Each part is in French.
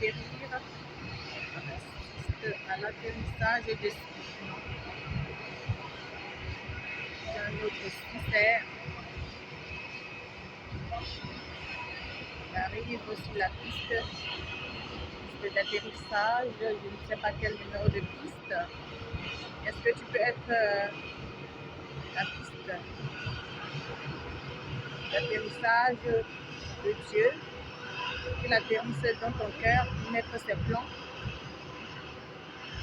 d'atterrir. On assiste à l'atterrissage de d'un autre Swissair. Il arrive sur la piste d'atterrissage. Je ne sais pas quel numéro de piste. Est-ce que tu peux être la piste d'atterrissage de Dieu, qu'il atterrisse dans ton cœur, pour mettre ses plans?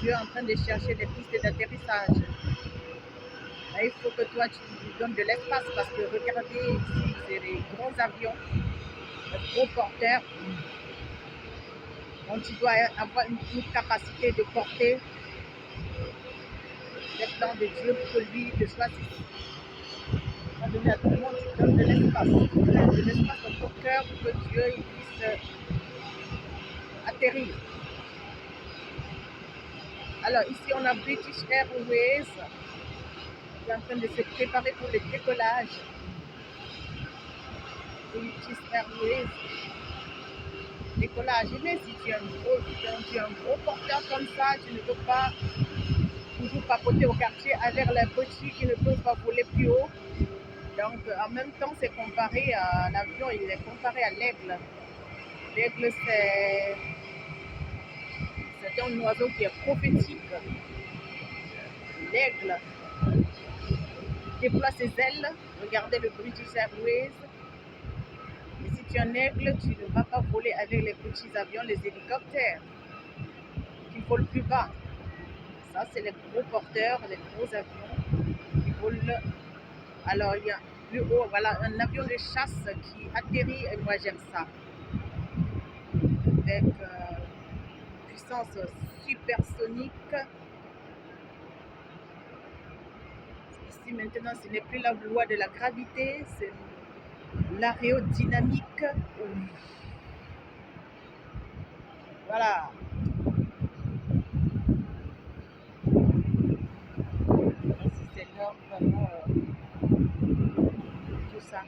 Dieu est en train de chercher des pistes d'atterrissage. Il faut que toi tu lui donnes de l'espace, parce que regardez ici, c'est des gros avions, des gros porteurs. Donc tu dois avoir une capacité de porter les plans de Dieu pour que lui te choisisse. À donner à tout le monde, tu donnes de l'espace. Tu donnes de l'espace dans ton cœur pour que Dieu il puisse atterrir. Alors ici on a British Airways qui est en train de se préparer pour le décollage. British Airways. Décollage. Mais si tu es un gros porteur comme ça, tu ne peux pas toujours papoter au quartier avec les petits qui ne peuvent pas voler plus haut. Donc en même temps, c'est comparé à l'avion, il est comparé à l'aigle. L'aigle, c'est un oiseau qui est prophétique. L'aigle déploie ses ailes. Regardez le British Airways. Et si tu es un aigle, tu ne vas pas voler avec les petits avions, les hélicoptères qui volent plus bas. Ça, c'est les gros porteurs, les gros avions qui volent. Alors, il y a plus haut, voilà, un avion de chasse qui atterrit, et moi j'aime ça. Avec puissance supersonique. Ici maintenant, ce n'est plus la loi de la gravité, c'est l'aérodynamique. Voilà. Ici, c'est l'heure vraiment tout ça.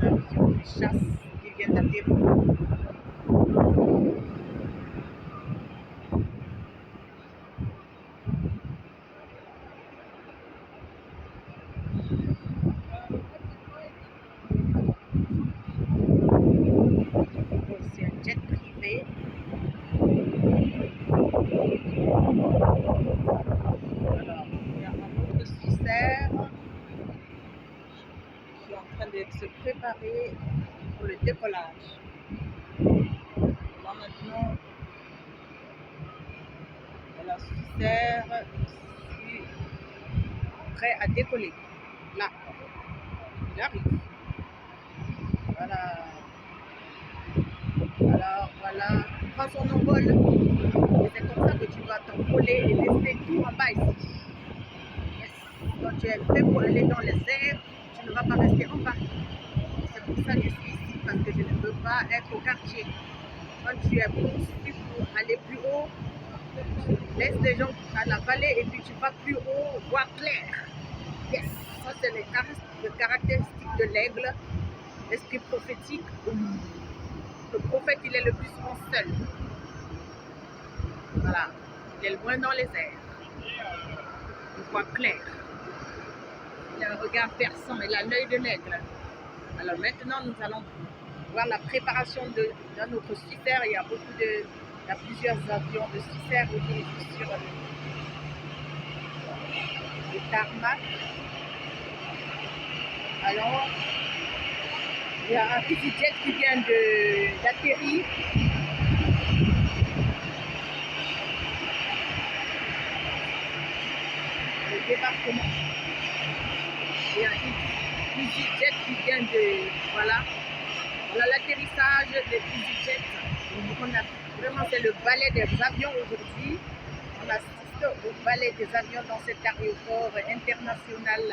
Un avion de chasse qui vient d'atterrir. C'est un jet privé. Alors, il y a un autre Swissair qui est en train de se préparer pour le décollage. Là maintenant, la Swissair est prêt à décoller. Là, il arrive. Voilà. Alors voilà, prends son envol. Et c'est comme ça que tu vas t'envoler et laisser tout en bas ici. Yes. Quand tu es prêt pour aller dans les airs, tu ne vas pas rester en bas. C'est pour ça que je suis ici, parce que je ne peux pas être au quartier. Quand tu es conçu pour aller plus haut, tu laisses les gens à la vallée et puis tu vas plus haut, voir clair. Yes, ça c'est les caractéristiques de l'aigle, l'esprit prophétique. Le prophète, il est le plus souvent seul. Voilà, il est loin dans les airs. Il voit clair. Il a un regard perçant, il a l'œil de l'aigle. Alors maintenant, nous allons voir la préparation d'un autre Swissair. Il y a plusieurs avions de Swissair aujourd'hui sur le tarmac. Alors, il y a un EasyJet qui vient d'atterrir. Le débarquement. Il y a un EasyJet qui vient de... Voilà. Voilà l'atterrissage de EasyJet. Vraiment, c'est le ballet des avions aujourd'hui. On assiste au ballet des avions dans cet aéroport international.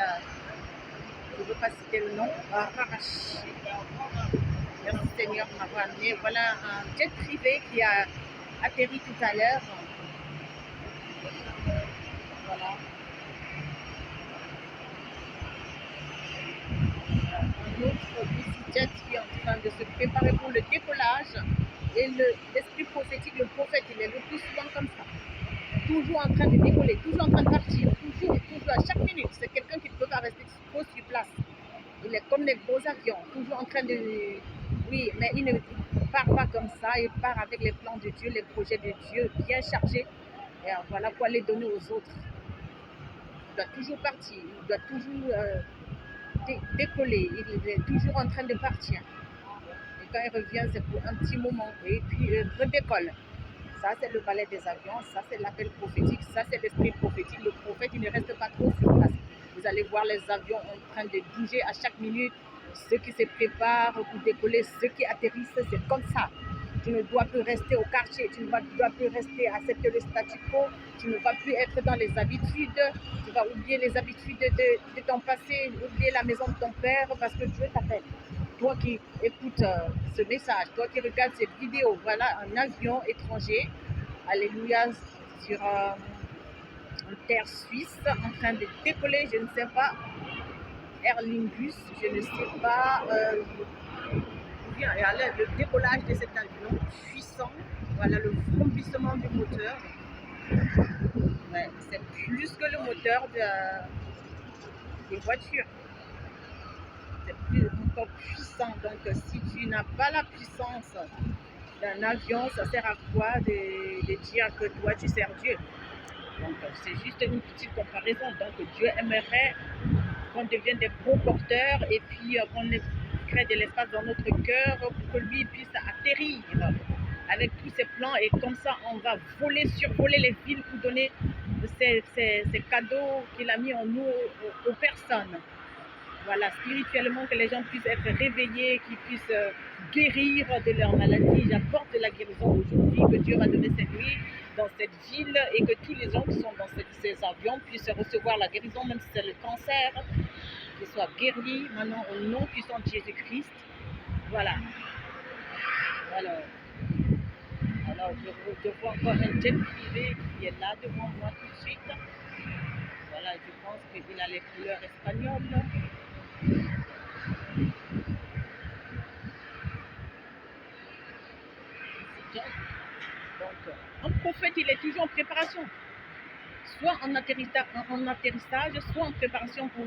Je ne veux pas citer le nom. Merci Seigneur de m'avoir amené. Voilà un jet privé qui a atterri tout à l'heure. Voilà. Un autre EasyJet qui est en train de se préparer. préparer pour le décollage. Et l'esprit prophétique, le prophète, il est le plus souvent comme ça. Toujours en train de décoller, toujours en train de partir, toujours, à chaque minute. C'est quelqu'un qui ne peut pas rester trop sur place. Il est comme les gros avions, toujours en train de... Oui, mais il ne part pas comme ça, il part avec les plans de Dieu, les projets de Dieu bien chargés. Et voilà pour les donner aux autres. Il doit toujours partir, il doit toujours décoller, il est toujours en train de partir. Et quand il revient, c'est pour un petit moment. Et puis il redécolle. Ça, c'est le balai des avions, ça, c'est l'appel prophétique, ça, c'est l'esprit prophétique. Le prophète, il ne reste pas trop sur place. Vous allez voir les avions en train de bouger à chaque minute. Ceux qui se préparent pour décoller, ceux qui atterrissent, c'est comme ça. Tu ne dois plus rester au quartier, tu ne dois plus rester à accepter le statu quo, tu ne vas plus être dans les habitudes, tu vas oublier les habitudes de ton passé, oublier la maison de ton père parce que Dieu t'appelle. Toi qui écoutes ce message, toi qui regardes cette vidéo, voilà un avion étranger, alléluia, sur une terre suisse, en train de décoller, je ne sais pas, Aer Lingus, je ne sais pas, le décollage de cet avion puissant, voilà le vrombissement du moteur, ouais, c'est plus que le moteur des voitures. C'est plus encore puissant. Donc, si tu n'as pas la puissance d'un avion, ça sert à quoi de dire que toi, tu sers Dieu? Donc, c'est juste une petite comparaison. Donc, Dieu aimerait qu'on devienne des gros porteurs et puis qu'on crée de l'espace dans notre cœur pour que lui puisse atterrir avec tous ses plans. Et comme ça, on va voler, survoler les villes pour donner ces cadeaux qu'il a mis en nous aux personnes. Voilà, spirituellement, que les gens puissent être réveillés, qu'ils puissent guérir de leur maladie. J'apporte la guérison aujourd'hui, que Dieu va donner cette nuit dans cette ville et que tous les gens qui sont dans ces avions puissent recevoir la guérison, même si c'est le cancer, qu'ils soient guéris maintenant au nom puissant de Jésus-Christ. Voilà. Alors je vois encore un jet privé qui est là devant moi tout de suite. Voilà, je pense qu'il a les couleurs espagnoles. Donc, un prophète, il est toujours en préparation. Soit en atterrissage, soit en préparation pour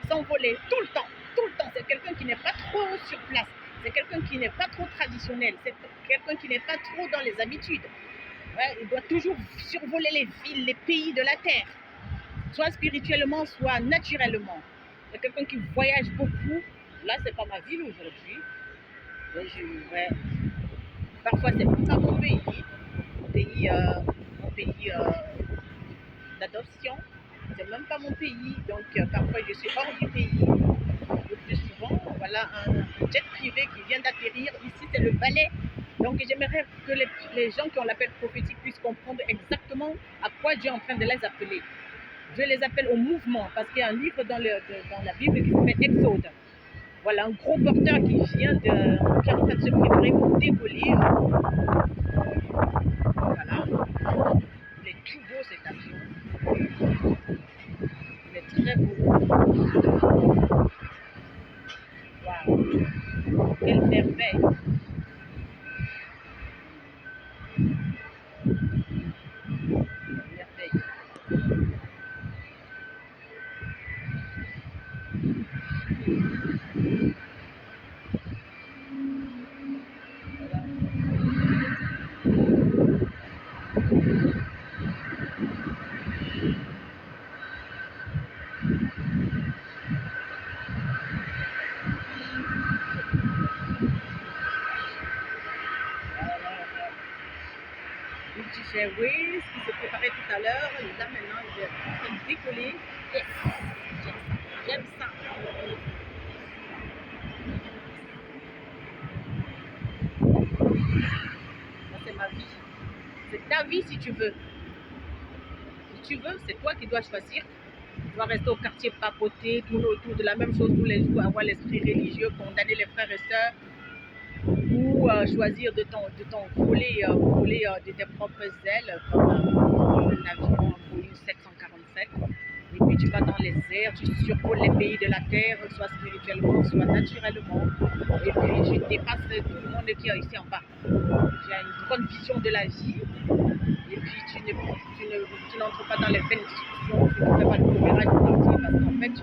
s'envoler tout le temps. Tout le temps. C'est quelqu'un qui n'est pas trop sur place. C'est quelqu'un qui n'est pas trop traditionnel. C'est quelqu'un qui n'est pas trop dans les habitudes. Ouais, il doit toujours survoler les villes, les pays de la terre. Soit spirituellement, soit naturellement. C'est quelqu'un qui voyage beaucoup. Là, c'est pas ma ville aujourd'hui. Parfois, c'est pas mon pays. Mon pays d'adoption. C'est même pas mon pays. Donc, parfois, je suis hors du pays. Le plus souvent, voilà un jet privé qui vient d'atterrir. Ici, c'est le balai. Donc, j'aimerais que les gens qui ont l'appel prophétique puissent comprendre exactement à quoi Dieu est en train de les appeler. Dieu les appelle au mouvement, parce qu'il y a un livre dans la Bible qui s'appelle Exode. Voilà, un gros porteur qui est en train de se préparer pour décoller. Voilà. Il est tout beau cet avion. Il est très beau. Waouh. Quelle merveille. Airways qui se préparait tout à l'heure, là maintenant il est en train de décoller. Yes. J'aime ça. Ça c'est ma vie. C'est ta vie si tu veux. Si tu veux, c'est toi qui dois choisir. Tu dois rester au quartier papoter, tourner autour de la même chose tous les jours, avoir l'esprit religieux, condamner les frères et sœurs, ou choisir de voler de tes propres ailes, comme un avion en Boeing 747. Et puis tu vas dans les airs, tu survoles les pays de la terre, soit spirituellement, soit naturellement. Et puis tu dépasses tout le monde qui est ici en bas. Tu as une grande vision de la vie. Et puis tu n'entres pas dans les vaines discussions, tu ne fais pas de commérage parce qu'en fait,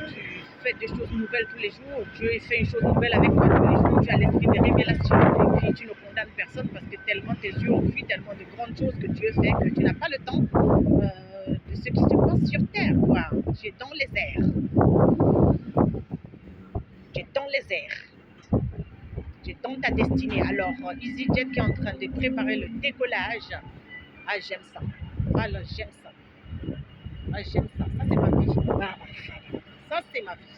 tu fais des choses nouvelles tous les jours. Dieu fait une chose nouvelle avec toi tous les jours. Tu as l'esprit de révélation. Et puis tu ne condamnes personne parce que tellement tes yeux ont vu tellement de grandes choses que Dieu fait que tu n'as pas le temps de ce qui se passe sur terre. Quoi. Tu es dans les airs. Tu es dans les airs. Tu es dans ta destinée. Alors, EasyJet qui est en train de préparer le décollage. Ah, j'aime ça. Ah, là, j'aime ça. Ah, j'aime ça. Ça, c'est ma vie. Ah, ça, c'est ma vie.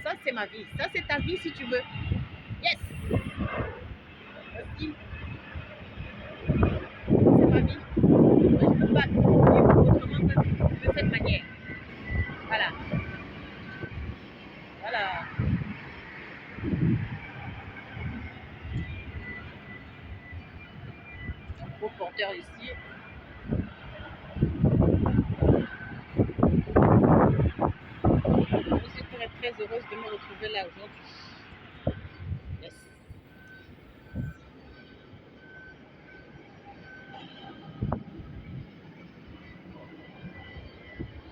Ça, c'est ma vie. Ça, c'est ta vie si tu veux. Yes. Merci. C'est ma vie. Je ne peux pas vivre autrement que de cette manière. Voilà. Voilà. Un beau porteur ici. Je suis très heureuse de me retrouver là aujourd'hui.